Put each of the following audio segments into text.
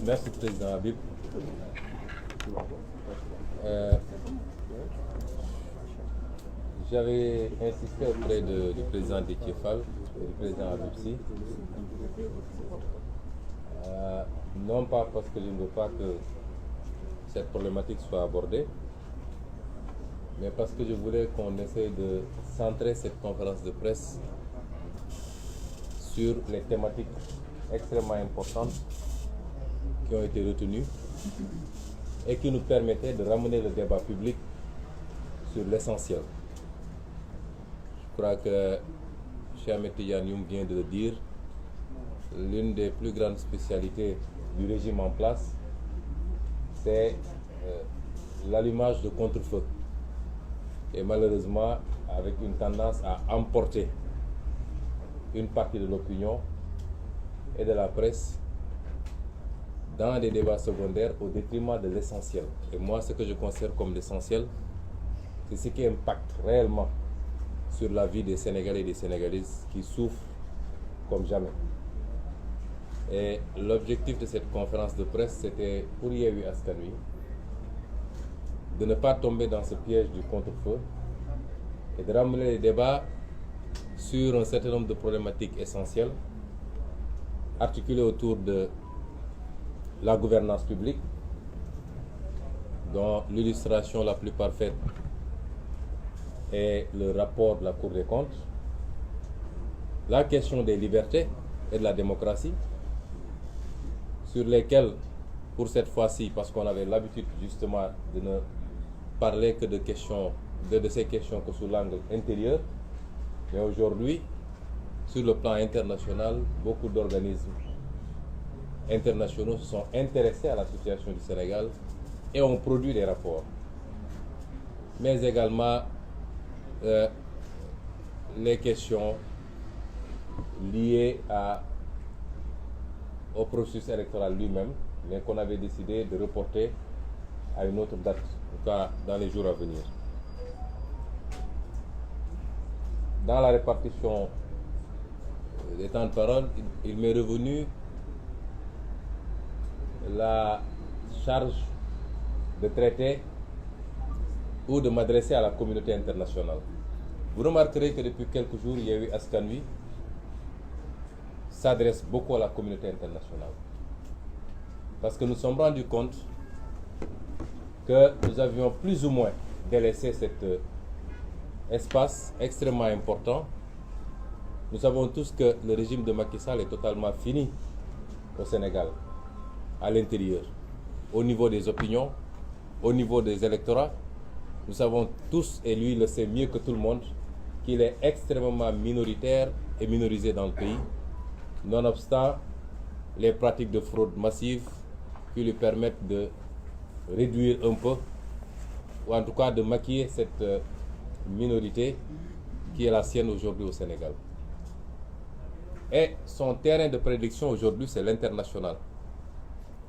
Merci, Président Habib. J'avais insisté auprès du président Déthié Fall et du président Habib Sy, non pas parce que je ne veux pas que cette problématique soit abordée, mais parce que je voulais qu'on essaie de centrer cette conférence de presse sur les thématiques extrêmement importantes qui ont été retenues et qui nous permettaient de ramener le débat public sur l'essentiel. Je crois que Cheikh Ahmed Tidiane Youm vient de le dire, l'une des plus grandes spécialités du régime en place, c'est l'allumage de contre-feu. Et malheureusement, avec une tendance à emporter une partie de l'opinion et de la presse dans des débats secondaires au détriment de l'essentiel. Et moi, ce que je considère comme l'essentiel, c'est ce qui impacte réellement sur la vie des Sénégalais et des Sénégalaises qui souffrent comme jamais. Et l'objectif de cette conférence de presse, c'était pour Yewwi Askan Wi de ne pas tomber dans ce piège du contre-feu et de ramener les débats sur un certain nombre de problématiques essentielles articulées autour de la gouvernance publique, dont l'illustration la plus parfaite est le rapport de la Cour des comptes, la question des libertés et de la démocratie, sur lesquelles, pour cette fois-ci, parce qu'on avait l'habitude justement de ne parler que de ces questions que sous l'angle intérieur, mais aujourd'hui, sur le plan international, beaucoup d'organismes internationaux se sont intéressés à la situation du Sénégal et ont produit des rapports. Mais également les questions liées au processus électoral lui-même, mais qu'on avait décidé de reporter à une autre date, en tout cas dans les jours à venir. Dans la répartition des temps de parole, il m'est revenu la charge de traiter ou de m'adresser à la communauté internationale. Vous remarquerez que depuis quelques jours, Yewwi Askan Wi s'adresse beaucoup à la communauté internationale. Parce que nous nous sommes rendus compte que nous avions plus ou moins délaissé cet espace extrêmement important. Nous savons tous que le régime de Macky Sall est totalement fini au Sénégal, à l'intérieur, au niveau des opinions, au niveau des électorats. Nous savons tous, et lui le sait mieux que tout le monde, qu'il est extrêmement minoritaire et minorisé dans le pays, nonobstant les pratiques de fraude massive qui lui permettent de réduire un peu, ou en tout cas de maquiller cette minorité qui est la sienne aujourd'hui au Sénégal. Et son terrain de prédiction aujourd'hui, c'est l'international,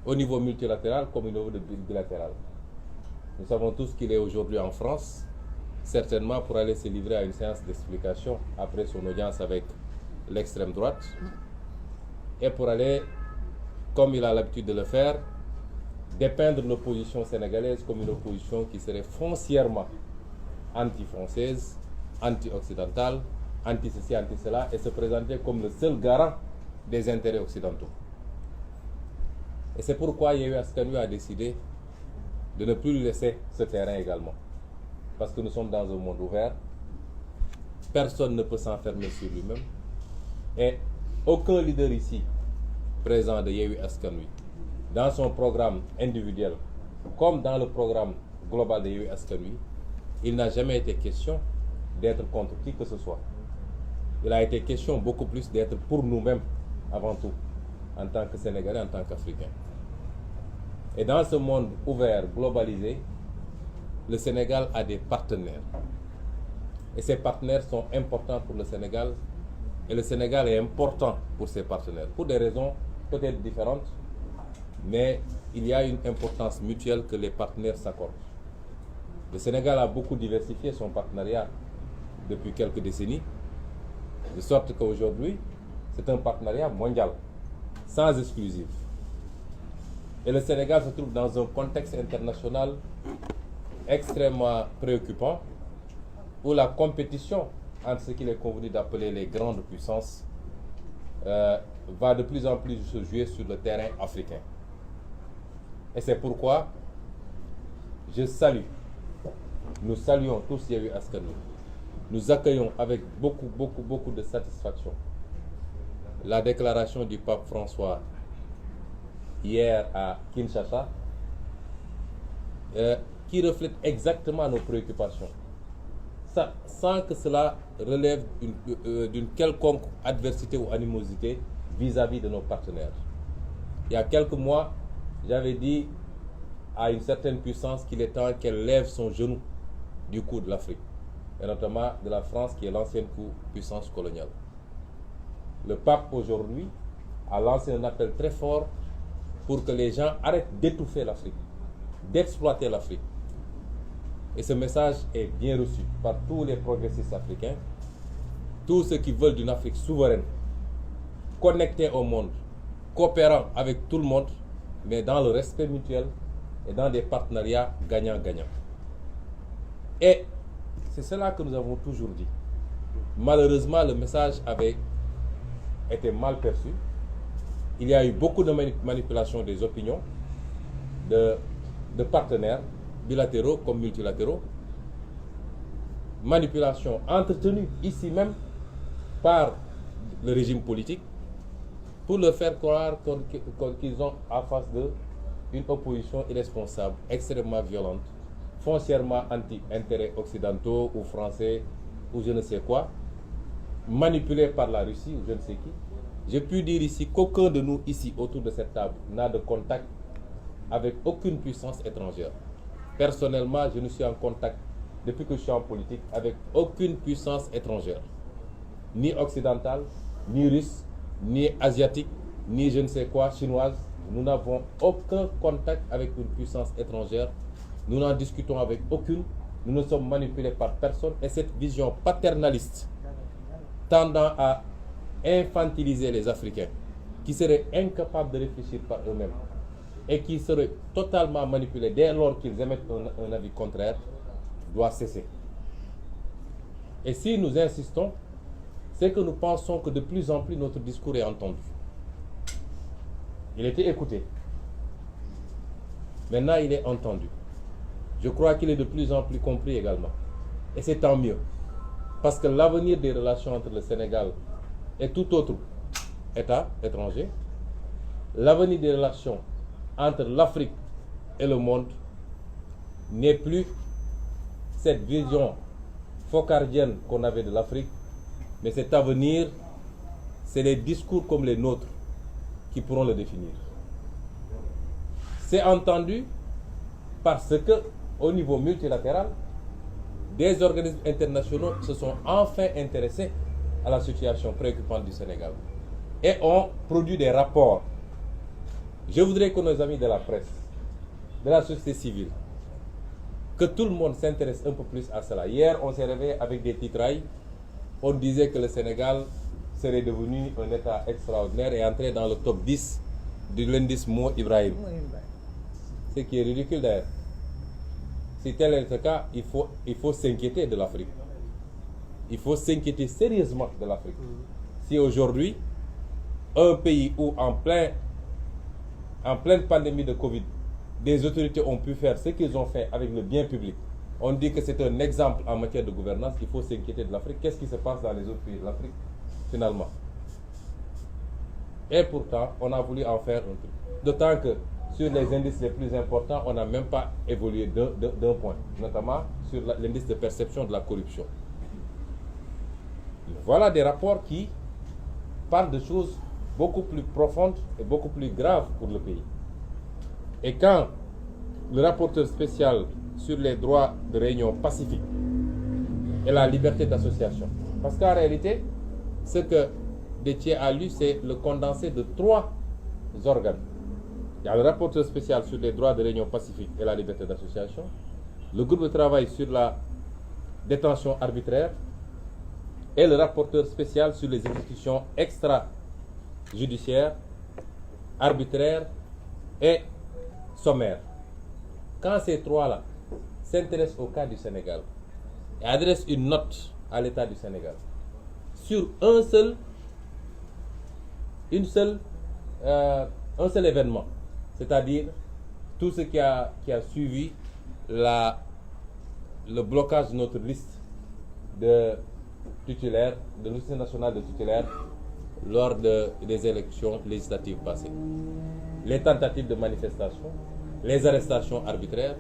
au niveau multilatéral comme au niveau bilatéral. Nous savons tous qu'il est aujourd'hui en France, certainement pour aller se livrer à une séance d'explication après son audience avec l'extrême droite, et pour aller, comme il a l'habitude de le faire, dépeindre l'opposition sénégalaise comme une opposition qui serait foncièrement anti-française, anti-occidentale, anti-ceci, anti-cela, et se présenter comme le seul garant des intérêts occidentaux. Et c'est pourquoi Yewwi Askan Wi a décidé de ne plus lui laisser ce terrain également. Parce que nous sommes dans un monde ouvert, personne ne peut s'enfermer sur lui-même, et aucun leader ici, présent de Yewwi Askan Wi, dans son programme individuel, comme dans le programme global de Yewwi Askan Wi, il n'a jamais été question d'être contre qui que ce soit. Il a été question beaucoup plus d'être pour nous-mêmes, avant tout, en tant que Sénégalais, en tant qu'Africains. Et dans ce monde ouvert, globalisé, le Sénégal a des partenaires. Et ces partenaires sont importants pour le Sénégal. Et le Sénégal est important pour ses partenaires, pour des raisons peut-être différentes, mais il y a une importance mutuelle que les partenaires s'accordent. Le Sénégal a beaucoup diversifié son partenariat depuis quelques décennies, de sorte qu'aujourd'hui, c'est un partenariat mondial, sans exclusive. Et le Sénégal se trouve dans un contexte international extrêmement préoccupant où la compétition entre ce qu'il est convenu d'appeler les grandes puissances va de plus en plus se jouer sur le terrain africain. Et c'est pourquoi nous saluons tous Yewwi Askan Wi, nous accueillons avec beaucoup de satisfaction la déclaration du pape François hier à Kinshasa, qui reflète exactement nos préoccupations, sans que cela relève d'une quelconque adversité ou animosité vis-à-vis de nos partenaires. Il y a quelques mois, j'avais dit à une certaine puissance qu'il est temps qu'elle lève son genou du cou de l'Afrique, et notamment de la France qui est l'ancienne puissance coloniale. Le pape aujourd'hui a lancé un appel très fort pour que les gens arrêtent d'étouffer l'Afrique, d'exploiter l'Afrique. Et ce message est bien reçu par tous les progressistes africains, tous ceux qui veulent d'une Afrique souveraine, connectée au monde, coopérant avec tout le monde, mais dans le respect mutuel et dans des partenariats gagnant-gagnant. Et c'est cela que nous avons toujours dit. Malheureusement, le message avait été mal perçu. Il y a eu beaucoup de manipulation des opinions de partenaires bilatéraux comme multilatéraux, manipulation entretenue ici même par le régime politique pour leur faire croire qu'ils ont en face d'eux une opposition irresponsable, extrêmement violente, foncièrement anti-intérêts occidentaux ou français ou je ne sais quoi, manipulée par la Russie ou je ne sais qui. Je puis dire ici qu'aucun de nous ici autour de cette table n'a de contact avec aucune puissance étrangère. Personnellement, je ne suis en contact, depuis que je suis en politique, avec aucune puissance étrangère. Ni occidentale, ni russe, ni asiatique, ni je ne sais quoi, chinoise. Nous n'avons aucun contact avec une puissance étrangère. Nous n'en discutons avec aucune. Nous ne sommes manipulés par personne. Et cette vision paternaliste tendant à infantiliser les Africains, qui seraient incapables de réfléchir par eux-mêmes et qui seraient totalement manipulés dès lors qu'ils émettent un avis contraire, doit cesser. Et si nous insistons, c'est que nous pensons que de plus en plus notre discours est entendu. Il était écouté. Maintenant, il est entendu. Je crois qu'il est de plus en plus compris également. Et c'est tant mieux. Parce que l'avenir des relations entre le Sénégal et tout autre État étranger, l'avenir des relations entre l'Afrique et le monde n'est plus cette vision focardienne qu'on avait de l'Afrique, mais cet avenir, c'est les discours comme les nôtres qui pourront le définir. C'est entendu parce que, au niveau multilatéral, des organismes internationaux se sont enfin intéressés à la situation préoccupante du Sénégal et ont produit des rapports. Je voudrais que nos amis de la presse, de la société civile, que tout le monde s'intéresse un peu plus à cela. Hier, on s'est réveillé avec des titrailles. On disait que le Sénégal serait devenu un État extraordinaire et entré dans le top 10 de l'indice Mo Ibrahim. Ce qui est ridicule d'ailleurs. Si tel est le cas, il faut s'inquiéter de l'Afrique. Il faut s'inquiéter sérieusement de l'Afrique. Si aujourd'hui, un pays où en pleine pandémie de Covid, des autorités ont pu faire ce qu'ils ont fait avec le bien public, on dit que c'est un exemple en matière de gouvernance, il faut s'inquiéter de l'Afrique. Qu'est-ce qui se passe dans les autres pays de l'Afrique, finalement? Et pourtant, on a voulu en faire un truc. D'autant que sur les indices les plus importants, on n'a même pas évolué d'un point, notamment sur l'indice de perception de la corruption. Voilà des rapports qui parlent de choses beaucoup plus profondes et beaucoup plus graves pour le pays. Et quand le rapporteur spécial sur les droits de réunion pacifique et la liberté d'association, parce qu'en réalité, ce que Déthié a lu, c'est le condensé de 3 organes. Il y a le rapporteur spécial sur les droits de réunion pacifique et la liberté d'association, le groupe de travail sur la détention arbitraire et le rapporteur spécial sur les exécutions extrajudiciaires, arbitraires et sommaire, quand ces trois-là s'intéressent au cas du Sénégal et adressent une note à l'État du Sénégal sur un seul événement, c'est-à-dire tout ce qui a suivi le blocage de notre liste de titulaires, de liste nationale de titulaires lors des élections législatives passées. Les tentatives de manifestation, les arrestations arbitraires,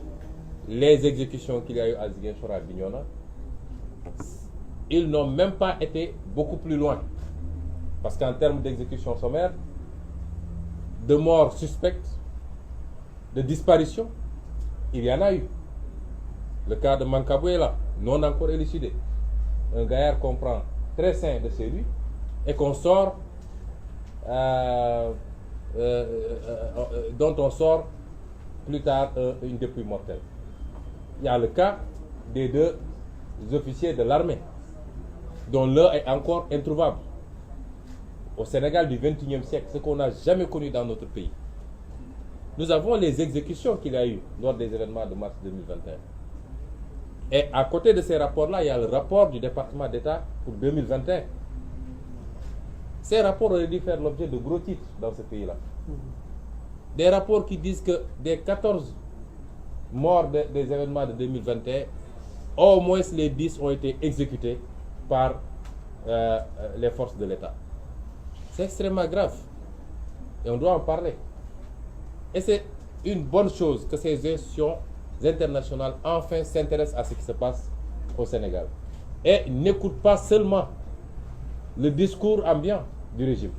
les exécutions qu'il y a eu à Ziguinchor, à Bignona, ils n'ont même pas été beaucoup plus loin. Parce qu'en termes d'exécution sommaire, de morts suspectes, de disparitions, il y en a eu. Le cas de Mankabou est là, non encore élucidé. Un gaillard qu'on prend très sain de chez lui et qu'on sort, dont on sort plus tard une dépouille mortelle. Il y a le cas des deux officiers de l'armée, dont l'un est encore introuvable. Au Sénégal du XXIe siècle, ce qu'on n'a jamais connu dans notre pays. Nous avons les exécutions qu'il y a eu lors des événements de mars 2021. Et à côté de ces rapports-là, il y a le rapport du département d'État pour 2021. Ces rapports auraient dû faire l'objet de gros titres dans ce pays-là. Des rapports qui disent que des 14 morts des événements de 2021, au moins les 10 ont été exécutés par les forces de l'État. C'est extrêmement grave. Et on doit en parler. Et c'est une bonne chose que ces institutions internationales enfin s'intéressent à ce qui se passe au Sénégal. Et n'écoutent pas seulement le discours ambiant du régime.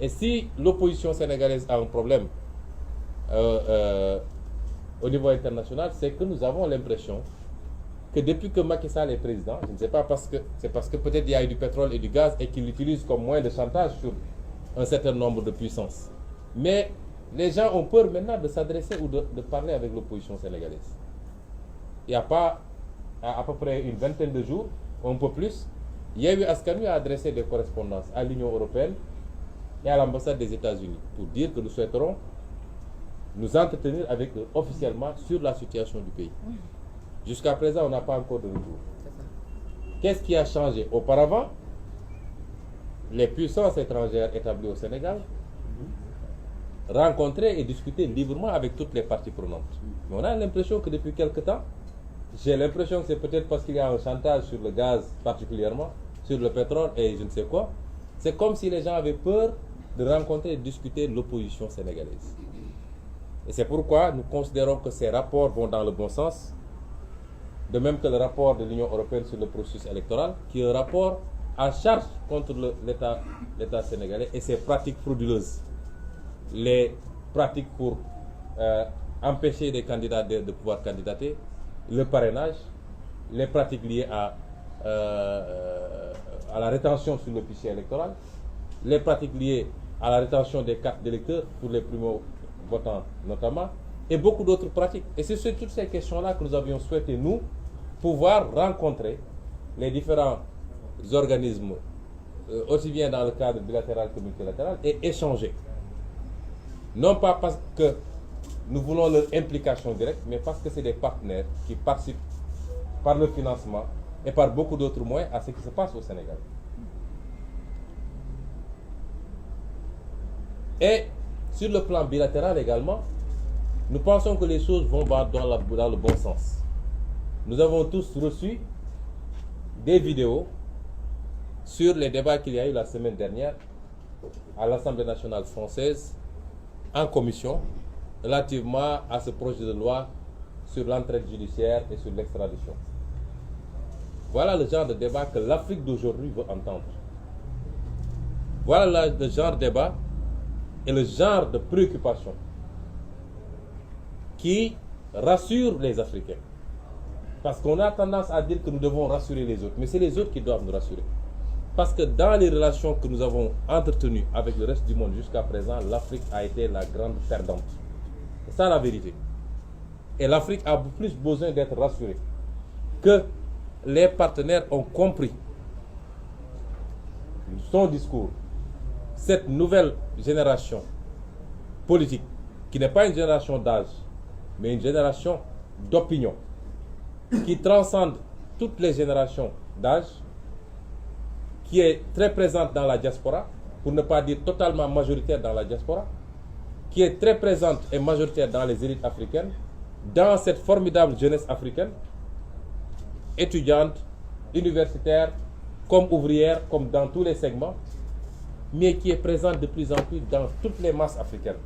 Et si l'opposition sénégalaise a un problème au niveau international, c'est que nous avons l'impression que depuis que Macky Sall est président, je ne sais pas, c'est parce que peut-être il y a eu du pétrole et du gaz et qu'il l'utilise comme moyen de chantage sur un certain nombre de puissances. Mais les gens ont peur maintenant de s'adresser ou de parler avec l'opposition sénégalaise. Il n'y a pas, à peu près une vingtaine de jours, un peu plus, Yewwi Askan Wi a adressé des correspondances à l'Union européenne et à l'ambassade des États-Unis pour dire que nous souhaiterons nous entretenir avec eux officiellement sur la situation du pays. Jusqu'à présent, on n'a pas encore de retour. Qu'est-ce qui a changé? Auparavant, les puissances étrangères établies au Sénégal rencontraient et discutaient librement avec toutes les parties prenantes. Mais on a l'impression que depuis quelque temps, j'ai l'impression que c'est peut-être parce qu'il y a un chantage sur le gaz particulièrement, sur le pétrole et je ne sais quoi. C'est comme si les gens avaient peur de rencontrer et de discuter l'opposition sénégalaise. Et c'est pourquoi nous considérons que ces rapports vont dans le bon sens, de même que le rapport de l'Union européenne sur le processus électoral, qui est un rapport en charge contre l'État sénégalais et ses pratiques frauduleuses. Les pratiques pour empêcher des candidats de pouvoir candidater, le parrainage, les pratiques liées à la rétention sur le fichier électoral, les pratiques liées à la rétention des cartes d'électeurs pour les primo-votants notamment, et beaucoup d'autres pratiques. Et c'est sur toutes ces questions-là que nous avions souhaité, nous, pouvoir rencontrer les différents organismes, aussi bien dans le cadre bilatéral que multilatéral, et échanger. Non pas parce que nous voulons leur implication directe, mais parce que c'est des partenaires qui participent par le financement et par beaucoup d'autres moyens à ce qui se passe au Sénégal. Et sur le plan bilatéral également, nous pensons que les choses vont dans le bon sens. Nous avons tous reçu des vidéos sur les débats qu'il y a eu la semaine dernière à l'Assemblée nationale française en commission relativement à ce projet de loi sur l'entraide judiciaire et sur l'extradition. Voilà le genre de débat que l'Afrique d'aujourd'hui veut entendre. Voilà le genre de débat et le genre de préoccupation qui rassure les Africains. Parce qu'on a tendance à dire que nous devons rassurer les autres, mais c'est les autres qui doivent nous rassurer. Parce que dans les relations que nous avons entretenues avec le reste du monde jusqu'à présent, l'Afrique a été la grande perdante. C'est ça la vérité. Et l'Afrique a plus besoin d'être rassurée que les partenaires ont compris son discours. Cette nouvelle génération politique qui n'est pas une génération d'âge, mais une génération d'opinion, qui transcende toutes les générations d'âge, qui est très présente dans la diaspora, pour ne pas dire totalement majoritaire dans la diaspora, qui est très présente et majoritaire dans les élites africaines, dans cette formidable jeunesse africaine, étudiante, universitaire, comme ouvrière, comme dans tous les segments, mais qui est présente de plus en plus dans toutes les masses africaines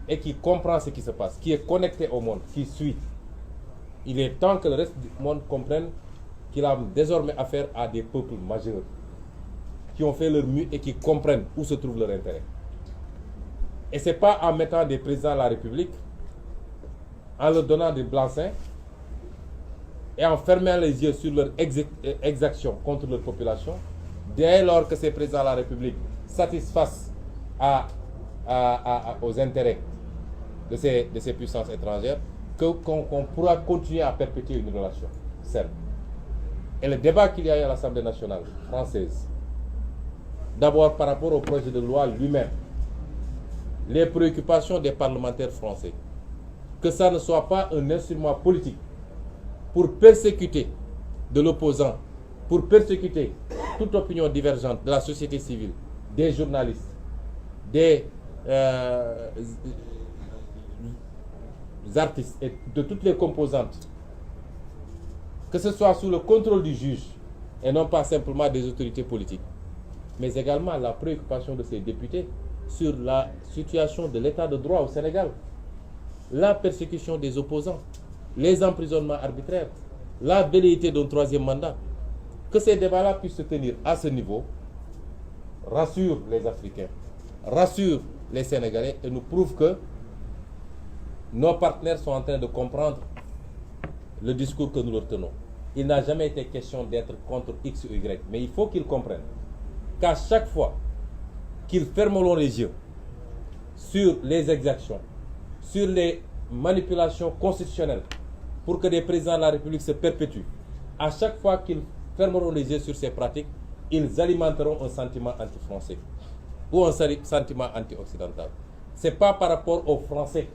et qui comprend ce qui se passe, qui est connecté au monde, qui suit. Il est temps que le reste du monde comprenne qu'il a désormais affaire à des peuples majeurs qui ont fait leur mieux et qui comprennent où se trouve leur intérêt. Et ce n'est pas en mettant des présidents de la République, en leur donnant des blancs-seings et en fermant les yeux sur leur exaction contre leur population, dès lors que ces présidents de la République satisfassent aux intérêts de ces puissances étrangères, qu'on pourra continuer à perpétuer une relation saine. Et le débat qu'il y a eu à l'Assemblée nationale française, d'abord par rapport au projet de loi lui-même, les préoccupations des parlementaires français, que ça ne soit pas un instrument politique pour persécuter de l'opposant, pour persécuter toute opinion divergente de la société civile, des journalistes, des artistes et de toutes les composantes, que ce soit sous le contrôle du juge et non pas simplement des autorités politiques, mais également la préoccupation de ces députés sur la situation de l'état de droit au Sénégal, la persécution des opposants, les emprisonnements arbitraires, la velléité d'un troisième mandat. Que ces débats-là puissent se tenir à ce niveau rassure les Africains, rassure les Sénégalais et nous prouve que nos partenaires sont en train de comprendre le discours que nous leur tenons. Il n'a jamais été question d'être contre X ou Y, mais il faut qu'ils comprennent qu'à chaque fois qu'ils fermeront les yeux sur les exactions, sur les manipulations constitutionnelles pour que des présidents de la République se perpétuent, à chaque fois qu'ils fermeront les yeux sur ces pratiques, ils alimenteront un sentiment anti-français ou un sentiment anti-occidental. Ce n'est pas par rapport aux Français,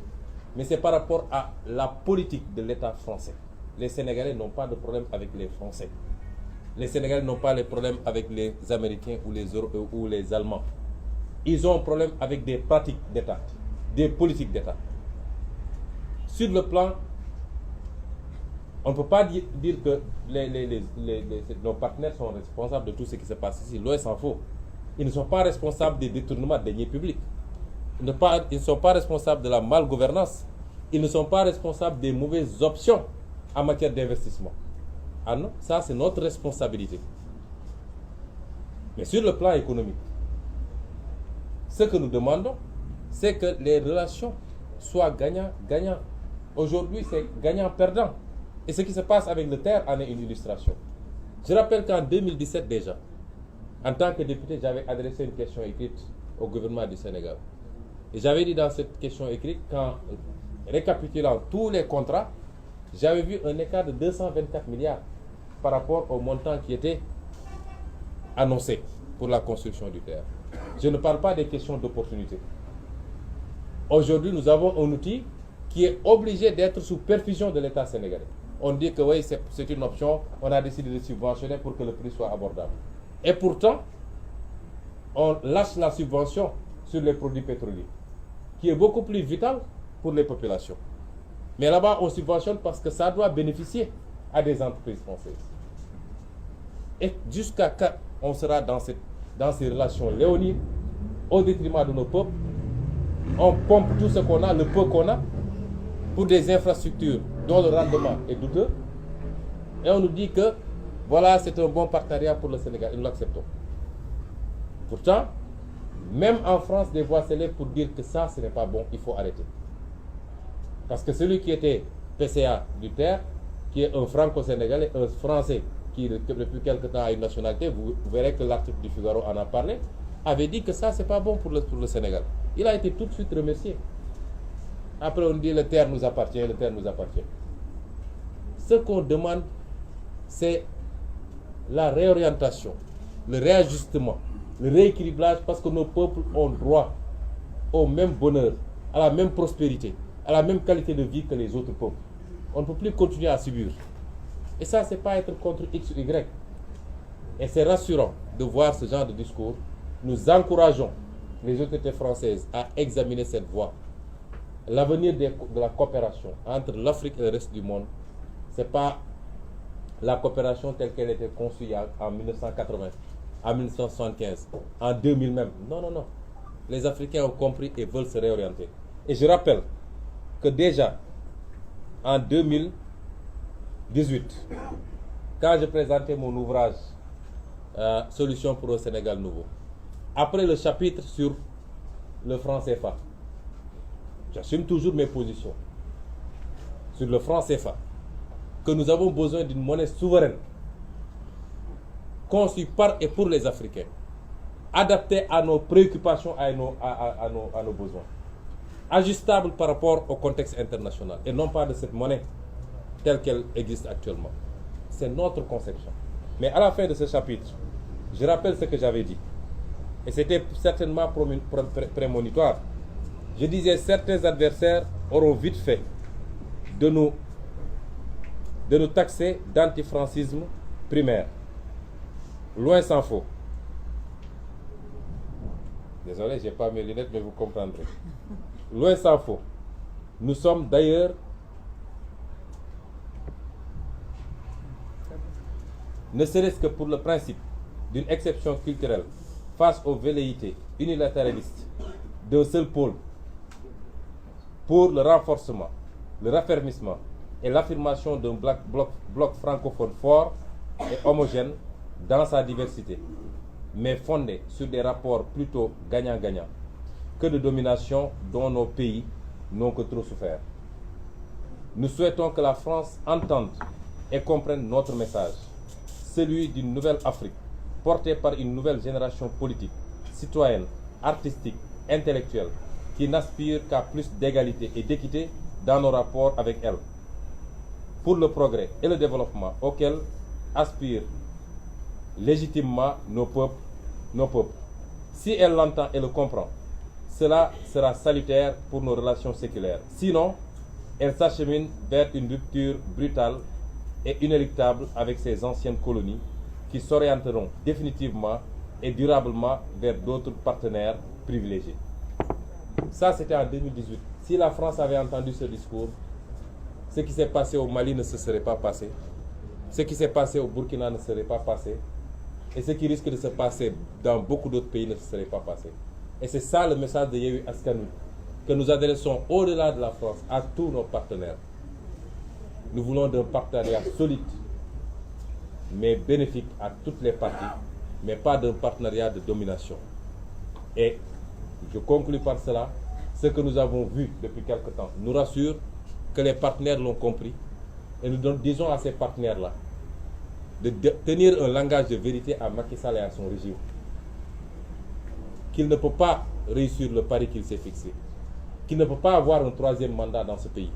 mais c'est par rapport à la politique de l'État français. Les Sénégalais n'ont pas de problème avec les Français. Les Sénégalais n'ont pas de problème avec les Américains ou les Allemands. Ils ont un problème avec des pratiques d'État, des politiques d'État. Sur le plan, on ne peut pas dire que nos partenaires sont responsables de tout ce qui se passe ici. Loin s'en faut. Ils ne sont pas responsables des détournements de deniers publics. Ils ne sont pas responsables de la malgouvernance. Ils ne sont pas responsables des mauvaises options en matière d'investissement. Ah non, ça c'est notre responsabilité. Mais sur le plan économique, ce que nous demandons, c'est que les relations soient gagnant-gagnant. Aujourd'hui, c'est gagnant-perdant. Et ce qui se passe avec le terre en est une illustration. Je rappelle qu'en 2017 déjà, en tant que député, j'avais adressé une question écrite au gouvernement du Sénégal. Et j'avais dit dans cette question écrite qu'en récapitulant tous les contrats, j'avais vu un écart de 224 milliards par rapport au montant qui était annoncé pour la construction du terre. Je ne parle pas des questions d'opportunité. Aujourd'hui, nous avons un outil qui est obligé d'être sous perfusion de l'État sénégalais. On dit que oui, c'est une option, on a décidé de subventionner pour que le prix soit abordable. Et pourtant, on lâche la subvention sur les produits pétroliers, qui est beaucoup plus vital pour les populations. Mais là-bas, on subventionne parce que ça doit bénéficier à des entreprises françaises. Et jusqu'à quand on sera dans ces relations léonines, au détriment de nos peuples, on pompe tout ce qu'on a, le peu qu'on a, pour des infrastructures dont le rendement est douteux, et on nous dit que voilà, c'est un bon partenariat pour le Sénégal, et nous l'acceptons. Pourtant, même en France, des voix s'élèvent pour dire que ça, ce n'est pas bon, il faut arrêter. Parce que celui qui était PCA du terre, qui est un franco-sénégalais, un Français qui depuis quelque temps a une nationalité, vous verrez que l'article du Figaro en a parlé, avait dit que ça, c'est pas bon pour le Sénégal. Il a été tout de suite remercié. Après, on dit le terre nous appartient, le terre nous appartient. Ce qu'on demande, c'est la réorientation, le réajustement, le rééquilibrage, parce que nos peuples ont droit au même bonheur, à la même prospérité, à la même qualité de vie que les autres peuples. On ne peut plus continuer à subir. Et ça, c'est pas être contre X ou Y. Et c'est rassurant de voir ce genre de discours. Nous encourageons les autorités françaises à examiner cette voie. L'avenir de la coopération entre l'Afrique et le reste du monde, ce n'est pas la coopération telle qu'elle était conçue en 1980, en 1975, en 2000 même. Non, non, non. Les Africains ont compris et veulent se réorienter. Et je rappelle que déjà, en 2018, quand je présentais mon ouvrage Solutions pour un Sénégal nouveau, après le chapitre sur le franc CFA, j'assume toujours mes positions sur le franc CFA, que nous avons besoin d'une monnaie souveraine, conçue par et pour les Africains, adaptée à nos préoccupations, à nos besoins, ajustable par rapport au contexte international, et non pas de cette monnaie telle qu'elle existe actuellement. C'est notre conception. Mais à la fin de ce chapitre, je rappelle ce que j'avais dit. Et c'était certainement prémonitoire. Je disais, certains adversaires auront vite fait de nous taxer d'antifrancisme primaire. Loin s'en faut. Désolé, je n'ai pas mes lunettes, mais vous comprendrez. Loin s'en faut. Nous sommes d'ailleurs, ne serait-ce que pour le principe d'une exception culturelle face aux velléités unilatéralistes d'un seul pôle, pour le renforcement, le raffermissement et l'affirmation d'un bloc francophone fort et homogène dans sa diversité, mais fondé sur des rapports plutôt gagnant-gagnant que de domination dont nos pays n'ont que trop souffert. Nous souhaitons que la France entende et comprenne notre message, celui d'une nouvelle Afrique, portée par une nouvelle génération politique, citoyenne, artistique, intellectuelle, qui n'aspire qu'à plus d'égalité et d'équité dans nos rapports avec elle, pour le progrès et le développement auquel aspirent légitimement nos peuples. Si elle l'entend et le comprend, cela sera salutaire pour nos relations séculaires. Sinon, elle s'achemine vers une rupture brutale et inéluctable avec ses anciennes colonies qui s'orienteront définitivement et durablement vers d'autres partenaires privilégiés. Ça, c'était en 2018. Si la France avait entendu ce discours, ce qui s'est passé au Mali ne se serait pas passé. Ce qui s'est passé au Burkina ne serait pas passé. Et ce qui risque de se passer dans beaucoup d'autres pays ne se serait pas passé. Et c'est ça le message de Yewwi Askan Wi, que nous adressons au-delà de la France à tous nos partenaires. Nous voulons d'un partenariat solide, mais bénéfique à toutes les parties, mais pas d'un partenariat de domination. Et je conclus par cela, ce que nous avons vu depuis quelque temps nous rassure que les partenaires l'ont compris, et nous disons à ces partenaires-là de tenir un langage de vérité à Macky Sall et à son régime, qu'il ne peut pas réussir le pari qu'il s'est fixé, qu'il ne peut pas avoir un troisième mandat dans ce pays.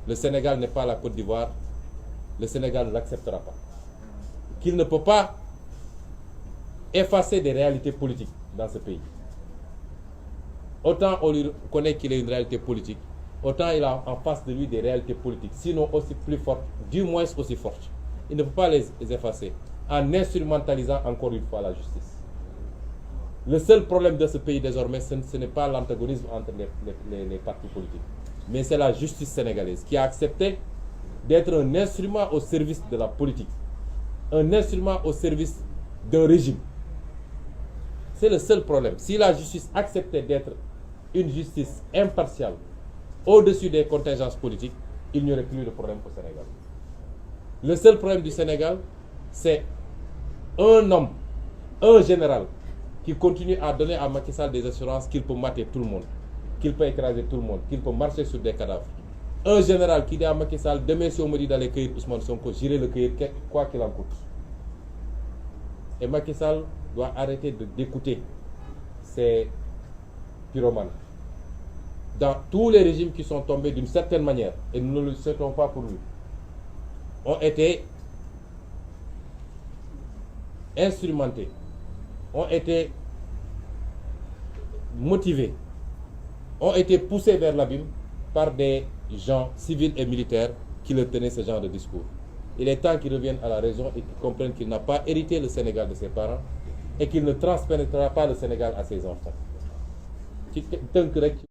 Le Sénégal n'est pas la Côte d'Ivoire, le Sénégal ne l'acceptera pas. Qu'il ne peut pas effacer des réalités politiques dans ce pays. Autant on lui reconnaît qu'il est une réalité politique, autant il a en face de lui des réalités politiques, sinon aussi plus fortes, du moins aussi fortes. Il ne peut pas les effacer en instrumentalisant encore une fois la justice. Le seul problème de ce pays désormais, ce n'est pas l'antagonisme entre les partis politiques, mais c'est la justice sénégalaise qui a accepté d'être un instrument au service de la politique, un instrument au service d'un régime. C'est le seul problème. Si la justice acceptait d'être une justice impartiale, au-dessus des contingences politiques, il n'y aurait plus de problème au Sénégal. Le seul problème du Sénégal, c'est un homme, un général, qui continue à donner à Macky Sall des assurances qu'il peut mater tout le monde, qu'il peut écraser tout le monde, qu'il peut marcher sur des cadavres. Un général qui dit à Macky Sall, demain si on me dit d'aller cueillir Ousmane Sonko, j'irai le cueillir quoi qu'il en coûte. Et Macky Sall doit arrêter d'écouter ces pyromanes. Dans tous les régimes qui sont tombés d'une certaine manière, et nous ne le souhaitons pas pour lui, ont été instrumentés, ont été motivés ont été poussés vers l'abîme par des gens civils et militaires qui leur tenaient ce genre de discours. Il est temps qu'ils reviennent à la raison et qu'ils comprennent qu'il n'a pas hérité le Sénégal de ses parents et qu'il ne transpénétrera pas le Sénégal à ses enfants.